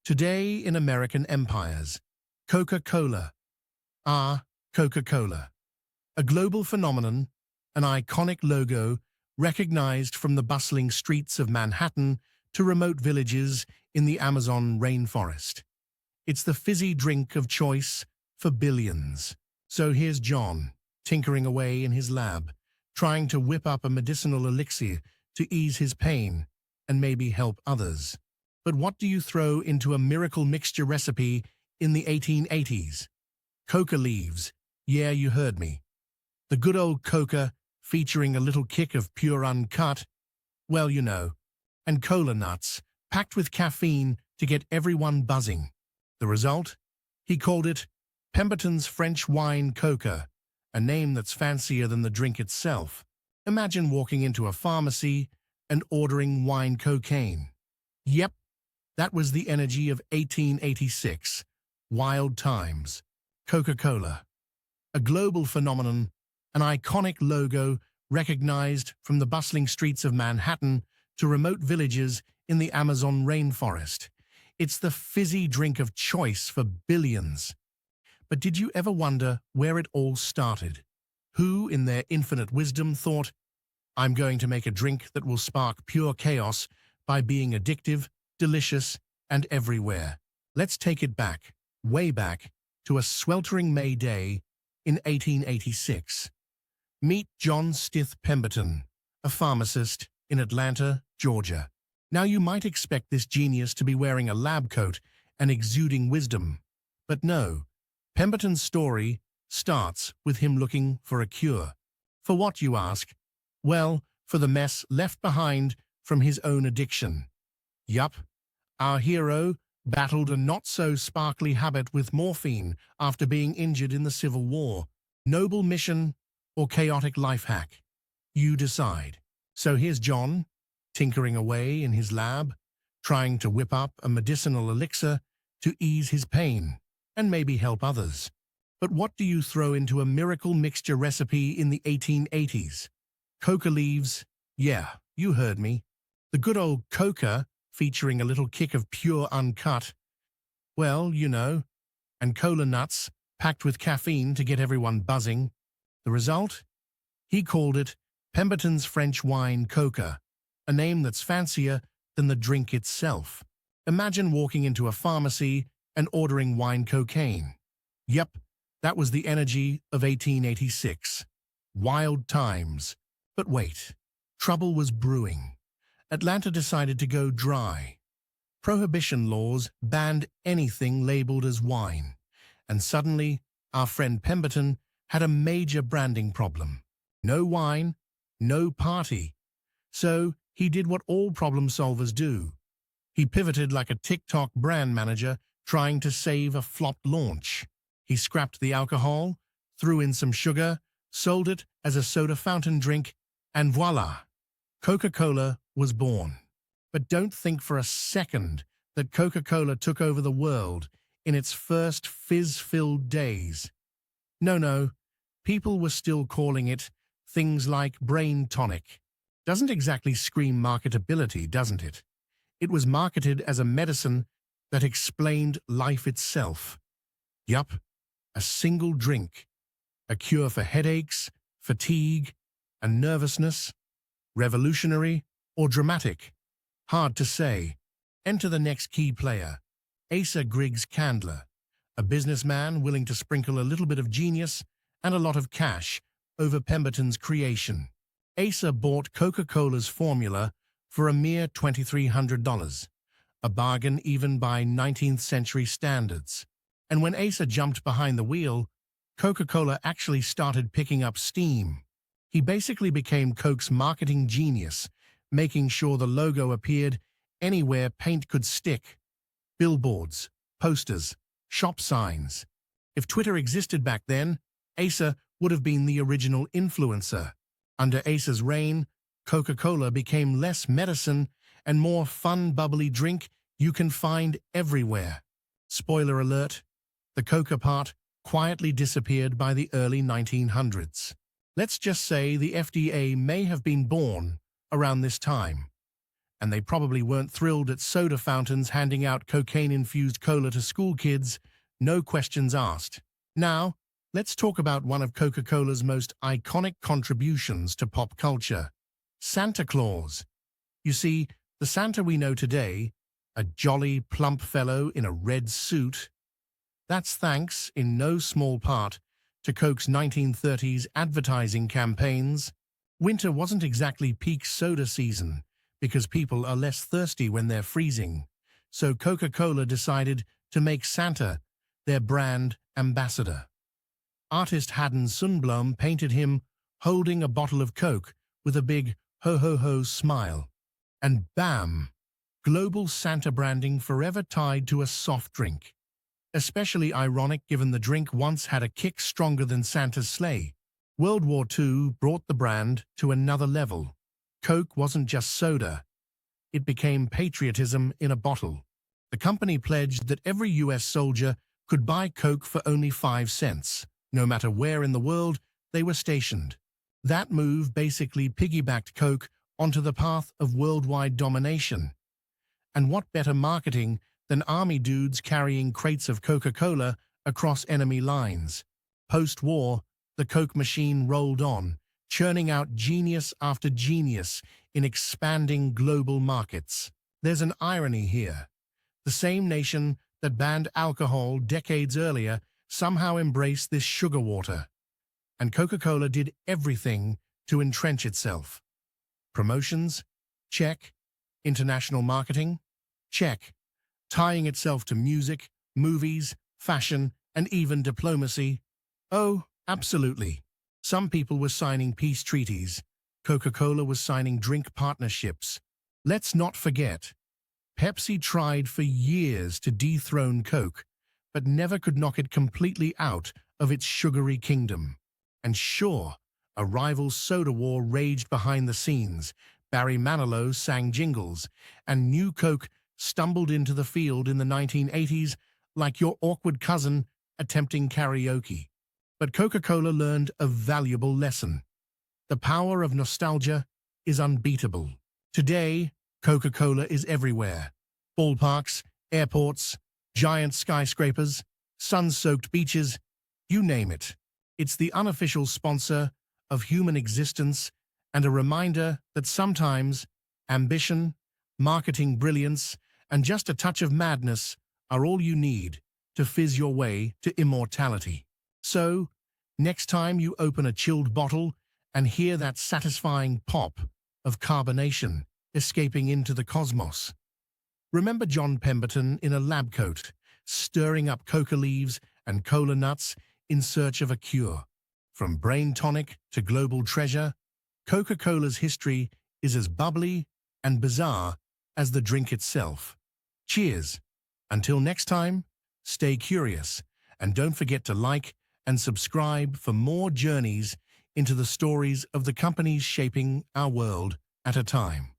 Today in American empires, Coca Cola. Coca Cola. A global phenomenon, an iconic logo recognized from the bustling streets of Manhattan to remote villages in the Amazon rainforest. It's the fizzy drink of choice for billions. So here's John, tinkering away in his lab, trying to whip up a medicinal elixir to ease his pain and maybe help others. But what do you throw into a miracle mixture recipe in the 1880s? Coca leaves. Yeah, you heard me. The good old coca, featuring a little kick of pure uncut, well, you know, and cola nuts, packed with caffeine to get everyone buzzing. The result? He called it Pemberton's French Wine Coca, a name that's fancier than the drink itself. Imagine walking into a pharmacy and ordering wine cocaine. Yep, that was the energy of 1886. Wild times. Coca-Cola. A global phenomenon, an iconic logo recognized from the bustling streets of Manhattan to remote villages in the Amazon rainforest. It's the fizzy drink of choice for billions. But did you ever wonder where it all started? Who, in their infinite wisdom, thought, I'm going to make a drink that will spark pure chaos by being addictive, delicious, and everywhere? Let's take it back, way back, to a sweltering May day in 1886. Meet John Stith Pemberton, a pharmacist in Atlanta, Georgia. Now you might expect this genius to be wearing a lab coat and exuding wisdom. But no, Pemberton's story starts with him looking for a cure. For what, you ask? Well, for the mess left behind from his own addiction. Yup, our hero battled a not-so-sparkly habit with morphine after being injured in the Civil War. Noble mission or chaotic life hack? You decide. So here's John, tinkering away in his lab, trying to whip up a medicinal elixir to ease his pain and maybe help others. But what do you throw into a miracle mixture recipe in the 1880s? Coca leaves. Yeah, you heard me. The good old coca, featuring a little kick of pure uncut, well, you know, and cola nuts, packed with caffeine to get everyone buzzing. The result? He called it Pemberton's French Wine Coca, a name that's fancier than the drink itself. Imagine walking into a pharmacy and ordering wine cocaine. Yep, that was the energy of 1886. Wild times. But wait, trouble was brewing. Atlanta decided to go dry. Prohibition laws banned anything labeled as wine, and suddenly our friend Pemberton had a major branding problem. No wine, no party. So he did what all problem solvers do. He pivoted like a TikTok brand manager trying to save a flopped launch. He scrapped the alcohol, threw in some sugar, sold it as a soda fountain drink, and voila! Coca-Cola was born. But don't think for a second that Coca-Cola took over the world in its first fizz-filled days. No, people were still calling it things like brain tonic. Doesn't exactly scream marketability, doesn't it? It was marketed as a medicine that explained life itself. Yup, a single drink, a cure for headaches, fatigue, and nervousness. Revolutionary or dramatic? Hard to say. Enter the next key player, Asa Griggs Candler, a businessman willing to sprinkle a little bit of genius and a lot of cash over Pemberton's creation. Asa bought Coca-Cola's formula for a mere $2,300, a bargain even by 19th century standards. And when Asa jumped behind the wheel, Coca-Cola actually started picking up steam. He basically became Coke's marketing genius, making sure the logo appeared anywhere paint could stick. Billboards, posters, shop signs. If Twitter existed back then, Asa would have been the original influencer. Under Asa's reign, Coca-Cola became less medicine and more fun, bubbly drink you can find everywhere. Spoiler alert, the Coca part quietly disappeared by the early 1900s. Let's just say the FDA may have been born around this time. And they probably weren't thrilled at soda fountains handing out cocaine-infused cola to school kids, no questions asked. Now, let's talk about one of Coca-Cola's most iconic contributions to pop culture, Santa Claus. You see, the Santa we know today, a jolly, plump fellow in a red suit, that's thanks, in no small part, to Coke's 1930s advertising campaigns. Winter wasn't exactly peak soda season, because people are less thirsty when they're freezing. So Coca-Cola decided to make Santa their brand ambassador. Artist Haddon Sundblom painted him holding a bottle of Coke with a big ho-ho-ho smile. And bam! Global Santa branding forever tied to a soft drink. Especially ironic given the drink once had a kick stronger than Santa's sleigh. World War II brought the brand to another level. Coke wasn't just soda. It became patriotism in a bottle. The company pledged that every US soldier could buy Coke for only 5 cents, no matter where in the world they were stationed. That move basically piggybacked Coke onto the path of worldwide domination. And what better marketing than army dudes carrying crates of Coca-Cola across enemy lines? Post-war, the Coke machine rolled on, churning out genius after genius in expanding global markets. There's an irony here. The same nation that banned alcohol decades earlier somehow embraced this sugar water. And Coca-Cola did everything to entrench itself. Promotions? Check. International marketing? Check. Tying itself to music, movies, fashion, and even diplomacy? Oh, absolutely. Some people were signing peace treaties. Coca-Cola was signing drink partnerships. Let's not forget, Pepsi tried for years to dethrone Coke, but never could knock it completely out of its sugary kingdom. And sure, a rival soda war raged behind the scenes. Barry Manilow sang jingles, and New Coke stumbled into the field in the 1980s like your awkward cousin attempting karaoke. But Coca-Cola learned a valuable lesson. The power of nostalgia is unbeatable. Today, Coca-Cola is everywhere. Ballparks, airports, giant skyscrapers, sun-soaked beaches, you name it. It's the unofficial sponsor of human existence and a reminder that sometimes ambition, marketing brilliance, and just a touch of madness are all you need to fizz your way to immortality. So, next time you open a chilled bottle and hear that satisfying pop of carbonation escaping into the cosmos, remember John Pemberton in a lab coat, stirring up coca leaves and cola nuts in search of a cure. From brain tonic to global treasure, Coca-Cola's history is as bubbly and bizarre as the drink itself. Cheers! Until next time, stay curious, and don't forget to like and subscribe for more journeys into the stories of the companies shaping our world at a time.